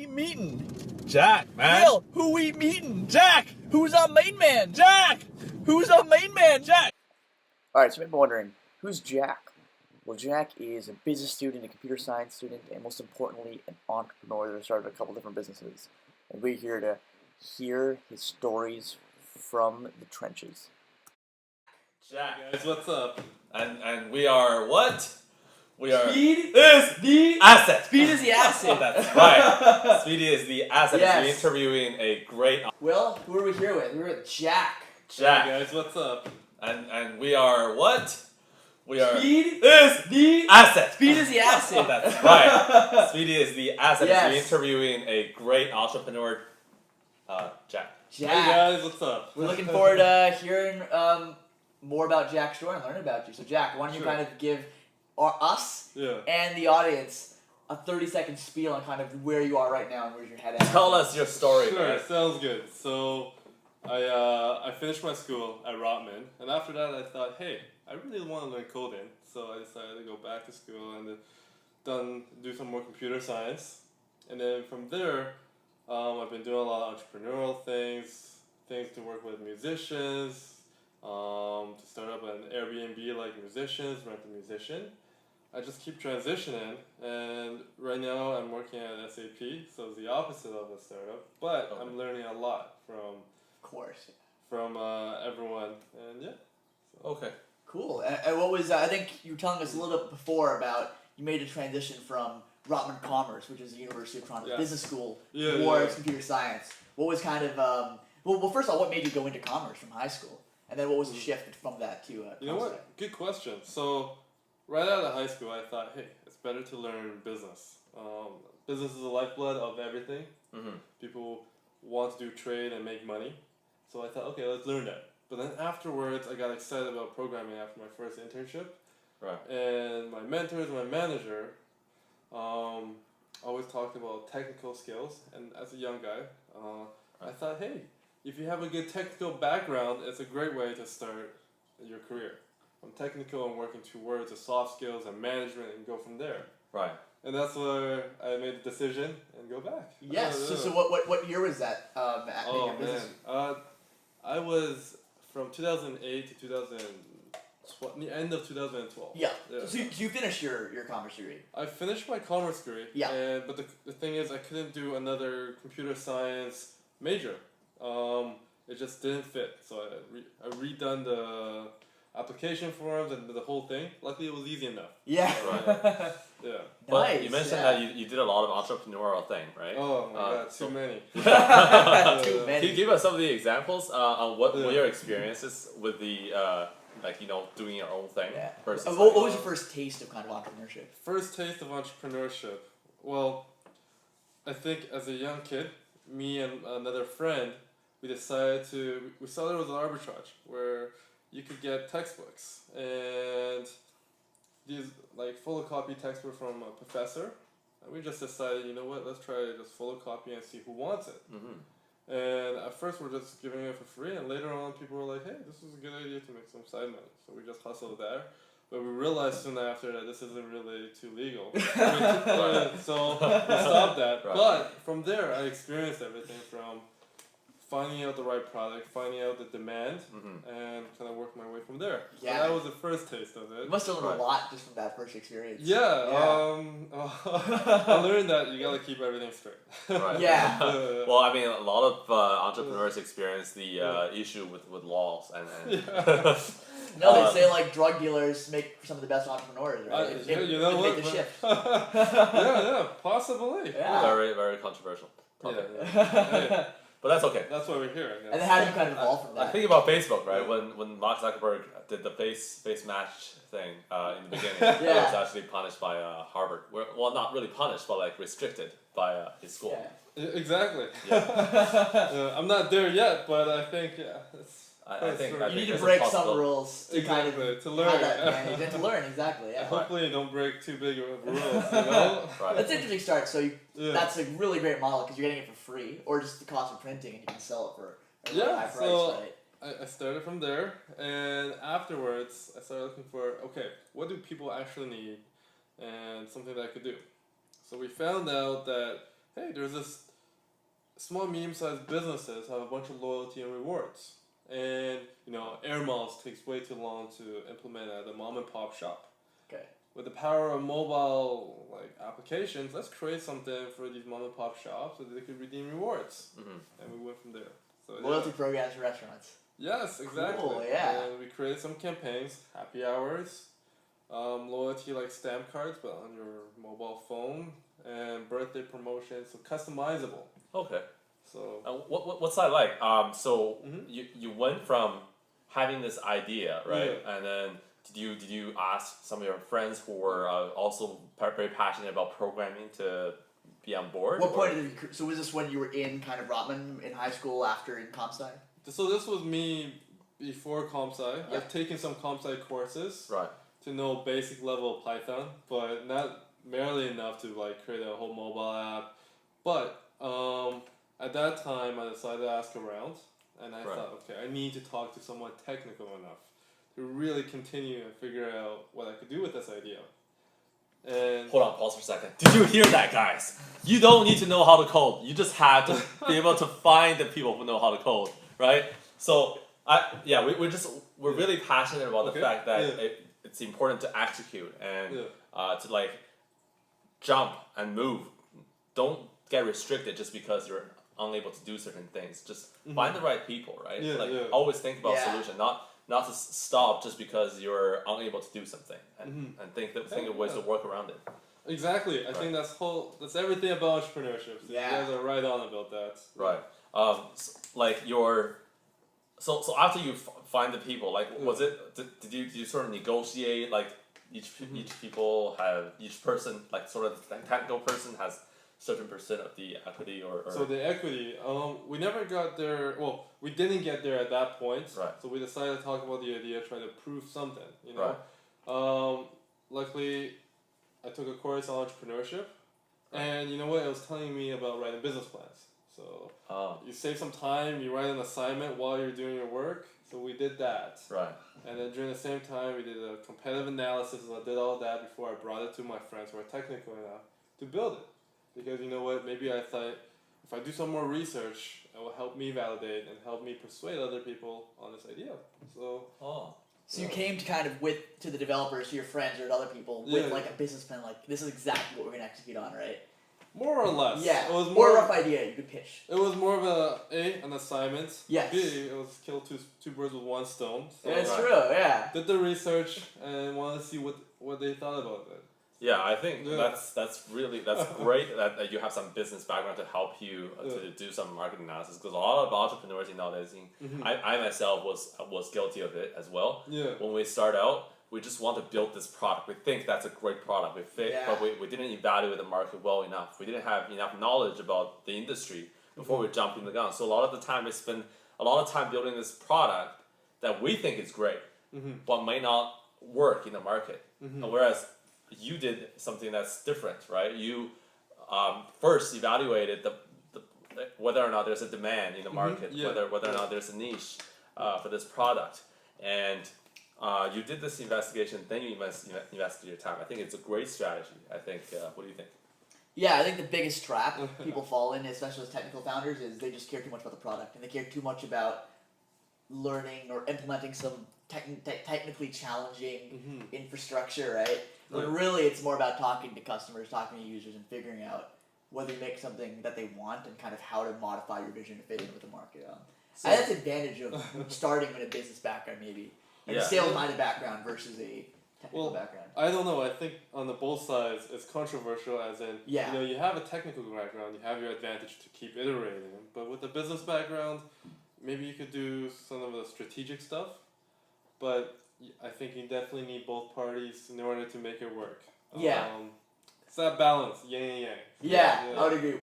we meeting? Jack, man. Will, who we meeting? Jack! Who's our main man? Jack! Who's our main man? Jack! Alright, so you may be wondering, who's Jack? Well, Jack is a business student, a computer science student, and most importantly, an entrepreneur that started a couple different businesses. And we're here to hear his stories from the trenches. Jack. Hey guys, what's up? And we are what? We are Speed is the asset. Speed is the asset. That's right. Speedy is the asset. Yes. We're interviewing a great Will, who are we here with? We're with Jack. Jack. Hey guys, what's up? And we are what? We are Speed is the asset. Speed is the asset. That's right. Speedy is the asset. Yes. We're interviewing a great entrepreneur, Jack. Hey Jack. guys, what's up? We're looking forward to hearing more about Jack's story and learning about you. So Jack, why don't you Sure. kind of give us Yeah. and the audience a 30-second spiel on kind of where you are right now and where's your head at. Tell us your story, Sure, man. sounds good. So, I finished my school at Rotman, and after that I thought, hey, I really want to learn coding, so I decided to go back to school and do some more computer science, and then from there, I've been doing a lot of entrepreneurial things to work with musicians, to start up an Airbnb like musicians, rent a musician. I just keep transitioning, and right now I'm working at SAP, so it's the opposite of a startup, but Okay. I'm learning a lot from Of course. everyone, and yeah. Okay. Cool. And what was I think you were telling us a little bit before about you made a transition from Rotman Commerce, which is the University of Toronto Yes. Business School, Yeah, towards yeah. computer science. What was kind of well, first of all, what made you go into commerce from high school, and then what was the shift from that to You know commerce? what? Good question. So, right out of high school, I thought, hey, it's better to learn business. Business is the lifeblood of everything. Mm-hmm. People want to do trade and make money. So I thought, okay, let's learn that. But then afterwards, I got excited about programming after my first internship. Right. And my mentors, my manager, always talked about technical skills. And as a young guy, I thought, hey, if you have a good technical background, it's a great way to start your career. From technical and working towards the soft skills and management and go from there. Right. And that's where I made the decision and go back. Yes. Yeah, So, yeah. so what year was that? At Oh your business? man, I was from 2008 to 2012, the end of 2012. Yeah. Yeah. So you finished your commerce degree. I finished my commerce degree. Yeah. But the thing is, I couldn't do another computer science major. It just didn't fit. So I redone the application forms and the whole thing. Luckily, it was easy enough. Yeah. Right. Yeah. But Nice, you mentioned yeah. that you did a lot of entrepreneurial thing, right? Oh my god, so- too many. Too Can many. you give us some of the examples on what Yeah. were your experiences with the doing your own thing Yeah. versus What was your first taste of kind of entrepreneurship? First taste of entrepreneurship. Well, I think as a young kid, me and another friend, we saw there was an arbitrage where you could get textbooks and these like photocopy textbook from a professor, and we just decided, you know what, let's try to just photocopy and see who wants it. Mm-hmm. And at first we're just giving it for free, and later on people were like, hey, this is a good idea to make some side money. So we just hustled there. But we realized soon after that this isn't really too legal. So we stopped that. Right. But from there I experienced everything from finding out the right product, finding out the demand, Mm-hmm. and kind of work my way from there. So Yeah. that was the first taste of You it. must have learned Right. a lot just from that first experience. Yeah, Yeah. I learned that you gotta keep everything straight. Right. Yeah. Well, I mean, a lot of entrepreneurs experience the issue with laws and. Yeah. No, they say like drug dealers make some of the best entrepreneurs, right? Yeah, you know what? Make the shift. yeah, possibly. Yeah. Very, very controversial. topic. Yeah. But that's okay. That's why we're here, I guess. And then how do you kind of evolve from I that? think about Facebook, right? Yeah. When Mark Zuckerberg did the face match thing in the beginning, he Yeah. was actually punished by Harvard. Well, not really punished, but like restricted by his school. Yeah. Exactly. Yeah. I'm not there yet, but I think, it's I think You need to there's a break some possibility. rules to kind of Exactly, to have learn. that advantage and to learn, exactly, yeah. Hopefully you don't break too big of rules, you know? Right. That's an interesting start. So Yeah. that's a really great model because you're getting it for free, or just the cost of printing, and you can sell it for a really Yeah, high price, so- right? I started from there, and afterwards I started looking for, okay, what do people actually need, and something that I could do. So we found out that hey, there's this small, medium-sized businesses have a bunch of loyalty and rewards. And, Air Miles takes way too long to implement at a mom-and-pop shop. Okay. With the power of mobile applications, let's create something for these mom-and-pop shops so that they could redeem rewards. And we went from there. So, Loyalty programs for restaurants. Yes, exactly. Cool, yeah. And we created some campaigns, happy hours, loyalty like stamp cards, but on your mobile phone, and birthday promotions, so customizable. Okay. So What's that like? So Mhm. you went from having this idea, right? Yeah. And then did you ask some of your friends who were also very passionate about programming to be on board? What or- point did you, so was this when you were in kind of Rotman in high school after in comp sci? So this was me before CompSci. Yeah. I've taken some CompSci courses Right. to know basic level of Python, but not merely enough to create a whole mobile app. But at that time, I decided to ask around, and I Right. thought, okay, I need to talk to someone technical enough to really continue and figure out what I could do with this idea. And Hold on, pause for a second. Did you hear that, guys? You don't need to know how to code. You just have to be able to find the people who know how to code, right? So we're really passionate about the Okay, fact that yeah. it's important to execute and Yeah. to jump and move. Don't get restricted just because you're unable to do certain things. Just find the right people, right? Yeah, yeah. Always think about Yeah. solution, not to stop just because you're unable to do something, and think of ways to work around it. exactly, I think that's everything about entrepreneurship. So Yeah. you guys are right on about that. Right. So after you find the people, was it did you sort of negotiate each person sort of the technical person has certain percent of the equity or So the equity, we never got there. Well, we didn't get there at that point. Right. So we decided to talk about the idea, try to prove something. Right. Luckily, I took a course on entrepreneurship, and you know what? It was telling me about writing business plans. So you save some time. You write an assignment while you're doing your work. So we did that. right. And then during the same time, we did a competitive analysis, and I did all that before I brought it to my friends who are technical enough to build it. Because you know what, maybe I thought if I do some more research, it will help me validate and help me persuade other people on this idea. So So you came to kind of to the developers, to your friends or to other people with Yeah. a business plan, this is exactly what we're gonna execute on, right? more or less, Yeah. it was Or more. a rough idea you could pitch. It was more of an assignment. Yes. B, it was kill two birds with one stone. So It's Right. true, yeah. did the research and wanted to see what they thought about it. Yeah, I think Yeah. that's great that you have some business background to help you to do some market analysis, because a lot of entrepreneurs nowadays, I myself was guilty of it as well. Yeah. When we start out, we just want to build this product. We think that's a great product. We fit, Yeah. but we didn't evaluate the market well enough. We didn't have enough knowledge about the industry before we jumped in the gun. So a lot of the time we spend a lot of time building this product that we think is great, but may not work in the market. And whereas you did something that's different, right? You first evaluated the whether or not there's a demand in the market, yeah. whether or not there's a niche for this product, and you did this investigation. Then you invested your time. I think it's a great strategy. I think. What do you think? Yeah, I think the biggest trap people fall in, especially as technical founders, is they just care too much about the product and they care too much about learning or implementing some technically challenging infrastructure, right? When really it's more about talking to customers, talking to users, and figuring out whether you make something that they want and kind of how to modify your vision to fit in with the market. And that's the advantage of starting with a business background, maybe, like a Yeah. sales-minded background versus a technical background. I don't know. I think on the both sides, it's controversial. As in, Yeah. you have a technical background, you have your advantage to keep iterating. But with the business background, maybe you could do some of the strategic stuff. But I think you definitely need both parties in order to make it work. Yeah. It's that balance, yin and yang. Yeah, I would agree.